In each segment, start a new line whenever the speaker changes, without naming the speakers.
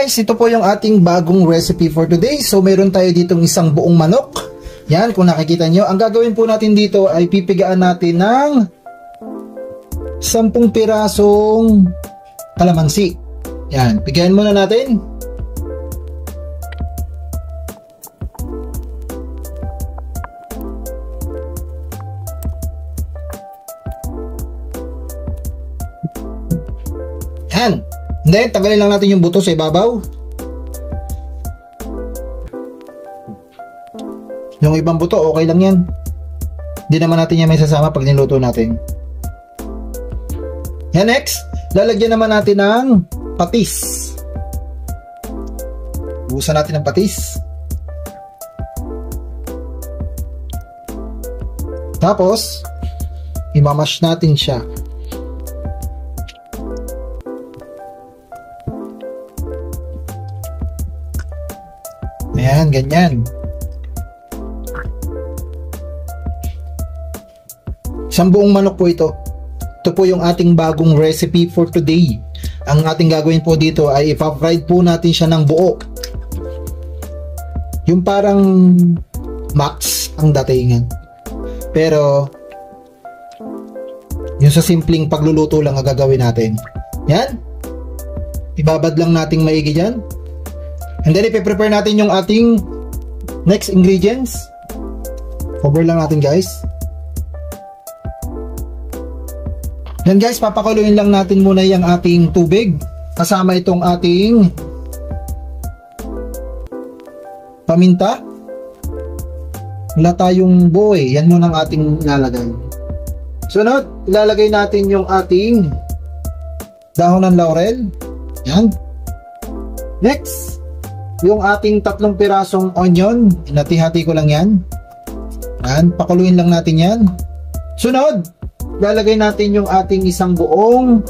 guys, ito po yung ating bagong recipe for today. So meron tayo ditong isang buong manok. Yan, kung nakikita nyo. Ang gagawin po natin dito ay pipigaan natin ng 10 pirasong kalamansi. Yan, pigayan muna natin. Yan. Then, tanggalin lang natin yung buto sa ibabaw. Yung ibang buto, okay lang yan. Hindi naman natin yan may sasama pag niluto natin. Yan, next. Lalagyan naman natin ng patis. Buhusan natin ng patis. Tapos, imamash natin siya. Ayan, ganyan. Isang buong manok po ito. Ito po yung ating bagong recipe for today. Ang ating gagawin po dito ay ipa-fried po natin siya ng buo. Yung parang max ang datingan. Pero, yung sa simpleng pagluluto lang ang gagawin natin. Yan. Ibabad lang nating maigi dyan. And then, ipe-prepare natin yung ating next ingredients. Cover lang natin, guys. Then, guys, papakuluin lang natin muna yung ating tubig. Kasama itong ating paminta. Wala tayong buo eh. Yan muna ang ating ilalagay. Sunod, ilalagay natin yung ating dahon ng laurel. Yan. Next, yung ating 3 pirasong onion, inati-hati ko lang yan. Yan, pakuluin lang natin yan. Sunod, lalagay natin yung ating isang buong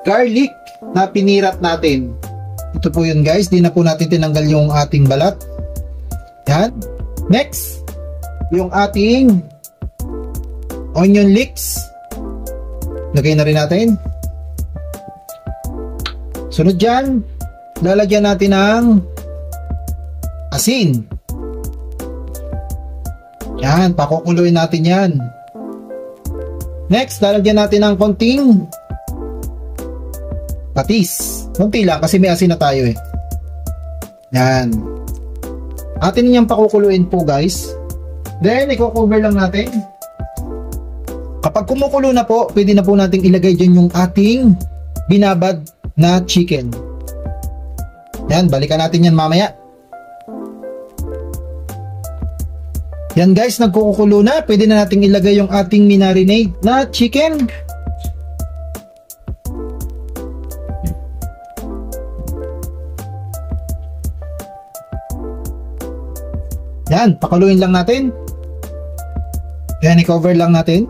garlic na pinirat natin. Ito po yun, guys, di na po natin tinanggal yung ating balat. Yan. Next, yung ating onion leeks. Lagay na rin natin. Sunod dyan, lalagyan natin ng asin. Yan, pakukuluin natin yan. Next, lalagyan natin ng konting patis. Konti lang kasi may asin na tayo eh. Yan. Atin niyang pakukuluin po, guys. Then, i-cover lang natin. Kapag kumukulo na po, pwede na po nating ilagay dyan yung ating binabad na chicken. Yan, balikan natin yan mamaya. Yan, guys, nagkukulo na. Pwede na nating ilagay yung ating minarinade na chicken. Yan, pakuluin lang natin. Yan, i-cover lang natin.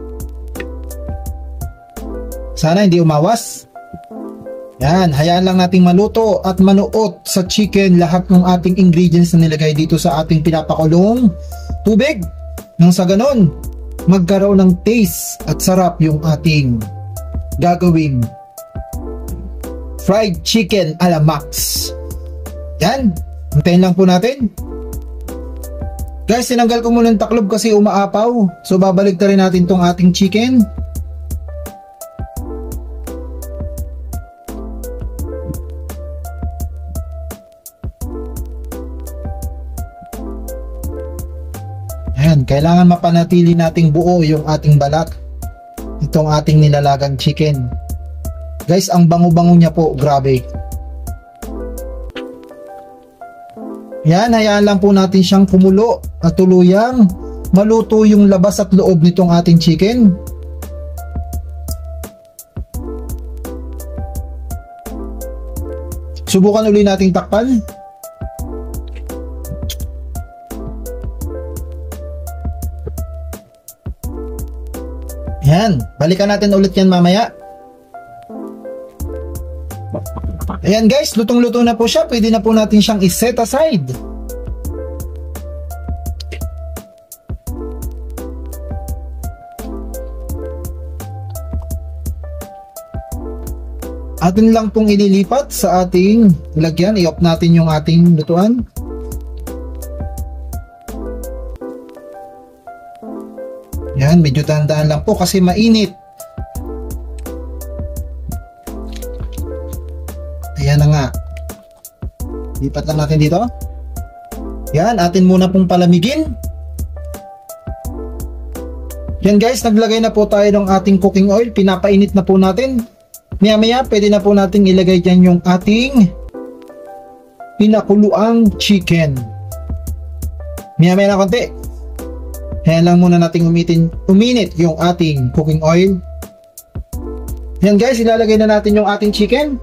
Sana hindi umawas. Yan, hayaan lang nating maluto at manuot sa chicken lahat ng ating ingredients na nilagay dito sa ating pinapakulong tubig. Nang sa ganon, magkaroon ng taste at sarap yung ating gagawing fried chicken a la Max. Yan, hintayin lang po natin. Guys, tinanggal ko muna ng taklob kasi umaapaw. So, babalik na rin natin tong ating chicken. Ayan, kailangan mapanatili nating buo yung ating balat. Itong ating nilalagang chicken. Guys, ang bango-bango niya po, grabe. Yan, hayaan lang po natin siyang kumulo at tuluyang maluto yung labas at loob nitong ating chicken. Subukan uli nating takpan. Yan, balikan natin ulit yan mamaya. Ayan, guys, lutong-luto na po siya. Pwede na po natin siyang iset aside. Atin lang pong ililipat sa ating lagyan. I-off natin yung ating lutuan. Yan, medyo dahan-dahan lang po kasi mainit. Ayan na nga. Lipat lang natin dito. Yan, atin muna pong palamigin. Yan guys, naglagay na po tayo ng ating cooking oil. Pinapainit na po natin. Maya-maya, pwede na po natin ilagay dyan yung ating pinakuluang chicken. Maya-maya na konti. Kaya lang muna natin uminit yung ating cooking oil. Yan guys, ilalagay na natin yung ating chicken.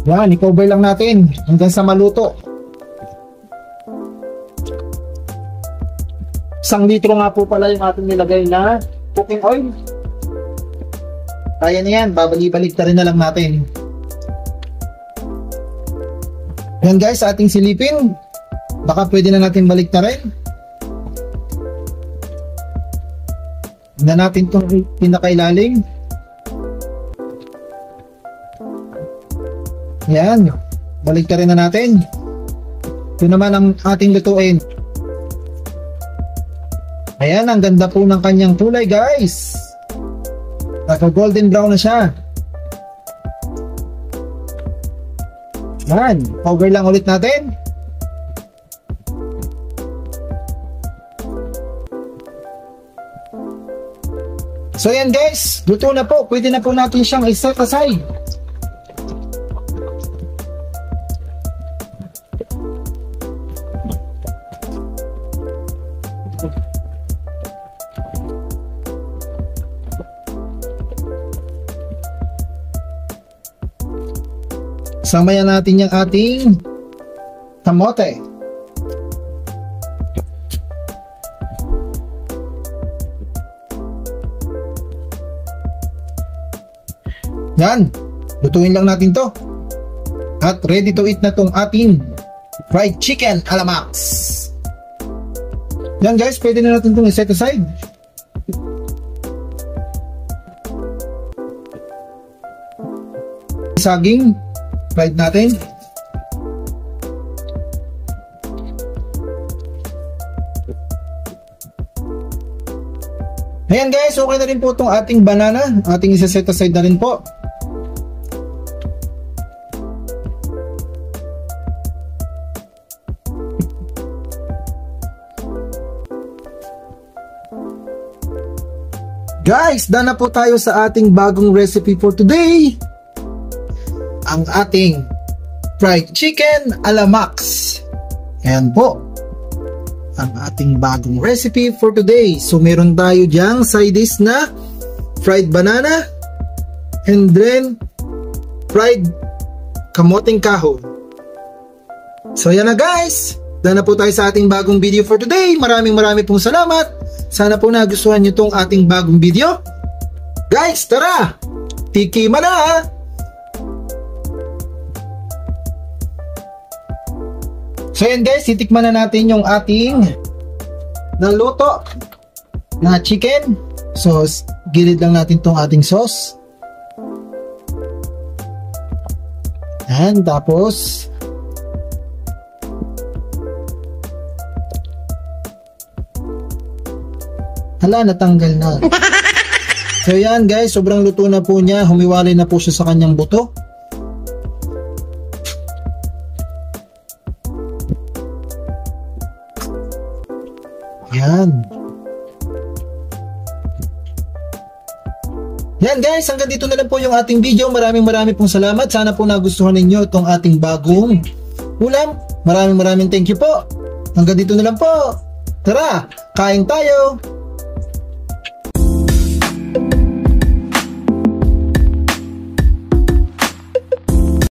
Yan, i-cover lang natin hanggang sa maluto. 1 litro nga po pala yung ating nilagay na cooking oil. Kaya na yan, babalik-balik na rin na lang natin. Yan guys, ating silipin. Baka pwede na natin balik na rin. Tignan natin itong pinakailalim. Yan, balik na rin na natin. Ito naman ang ating lutuin. Ayan, ang ganda po ng kanyang kulay guys. Naka golden brown na siya. Yan, cover lang ulit natin. So yan guys, luto na po. Pwede na po natin siyang i-set aside. Samayan natin yung ating kamote. Yan, lutuin lang natin to. At ready to eat na tong ating fried chicken a la Max. Yan guys, pwede na natin itong i-set aside. Saging fried natin. Ayan guys, okay na rin po itong ating banana. Ating isa-set aside na rin po. Guys, done na po tayo sa ating bagong recipe for today. Ang ating fried chicken a la Max. Ayan po ang ating bagong recipe for today. So meron tayo dyang side dish na fried banana and then fried kamoting kahoy. So yan na guys, done na po tayo sa ating bagong video for today. Maraming pong salamat. Sana po nagustuhan nyo tong ating bagong video. Guys, tara! Tikiman na! So yan guys, titikman na natin yung ating naluto na chicken. So gilid lang natin tong ating sauce. Yan, tapos hala, natanggal na. So yan guys, sobrang luto na po niya. Humiwalay na po siya sa kanyang buto. Yan. Yan guys, hanggang dito na lang po yung ating video. Maraming pong salamat. Sana po nagustuhan ninyo itong ating bagong ulam. Maraming thank you po. Hanggang dito na lang po. Tara, kain tayo.